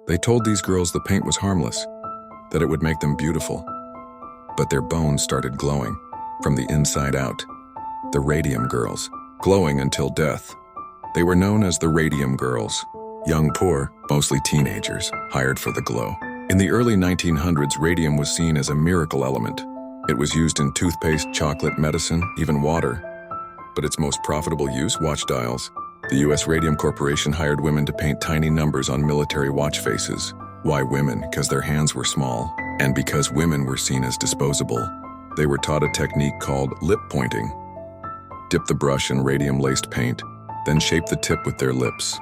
They told these girls the paint was harmless, that it would make them beautiful. But their bones started glowing, from the inside out. The Radium Girls, glowing until death. They were known as the Radium Girls, young, poor, mostly teenagers, hired for the glow. In the early 1900s, radium was seen as a miracle element. It was used in toothpaste, chocolate, medicine, even water. But its most profitable use, watch dials. The U.S. Radium Corporation hired women to paint tiny numbers on military watch faces. Why women? Because their hands were small, and because women were seen as disposable. They were taught a technique called lip pointing. Dip the brush in radium-laced paint, then shape the tip with their lips.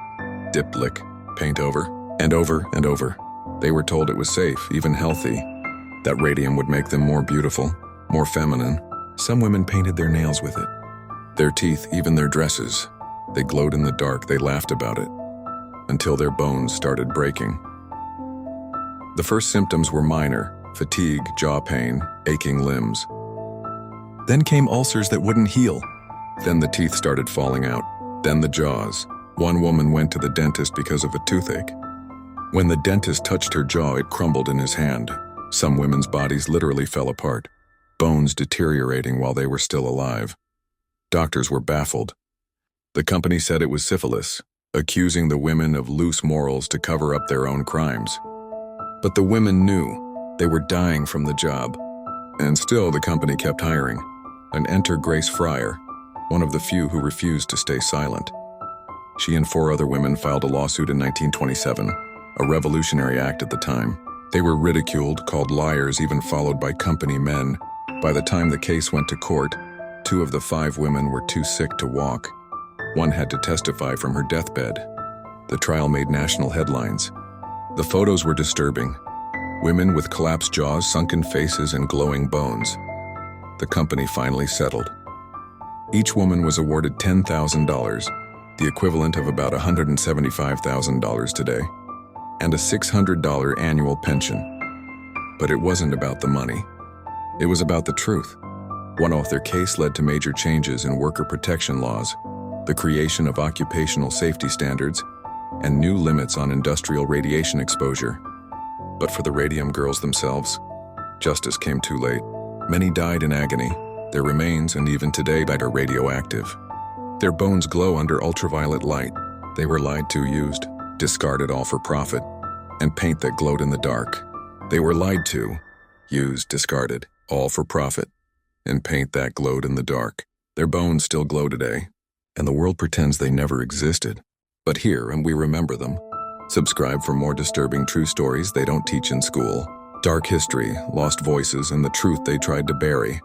Dip, lick, paint over, and over, and over. They were told it was safe, even healthy, that radium would make them more beautiful, more feminine. Some women painted their nails with it. Their teeth, even their dresses. They glowed in the dark, they laughed about it, until their bones started breaking. The first symptoms were minor: fatigue, jaw pain, aching limbs. Then came ulcers that wouldn't heal. Then the teeth started falling out. Then the jaws. One woman went to the dentist because of a toothache. When the dentist touched her jaw, it crumbled in his hand. Some women's bodies literally fell apart, bones deteriorating while they were still alive. Doctors were baffled. The company said it was syphilis, accusing the women of loose morals to cover up their own crimes. But the women knew they were dying from the job. And still the company kept hiring. And enter Grace Fryer, one of the few who refused to stay silent. She and 4 other women filed a lawsuit in 1927, a revolutionary act at the time. They were ridiculed, called liars, even followed by company men. By the time the case went to court, 2 of the 5 women were too sick to walk. One had to testify from her deathbed. The trial made national headlines. The photos were disturbing. Women with collapsed jaws, sunken faces, and glowing bones. The company finally settled. Each woman was awarded $10,000, the equivalent of about $175,000 today, and a $600 annual pension. But it wasn't about the money. It was about the truth. One author case led to major changes in worker protection laws, the creation of occupational safety standards, and new limits on industrial radiation exposure. But for the Radium Girls themselves, justice came too late. Many died in agony. Their remains, and even today, are radioactive. Their bones glow under ultraviolet light. They were lied to, used, discarded, all for profit, and paint that glowed in the dark. They were lied to, used, discarded, all for profit, and paint that glowed in the dark. Their bones still glow today, and the world pretends they never existed. But here, and we remember them. Subscribe for more disturbing true stories they don't teach in school. Dark history, lost voices, and the truth they tried to bury.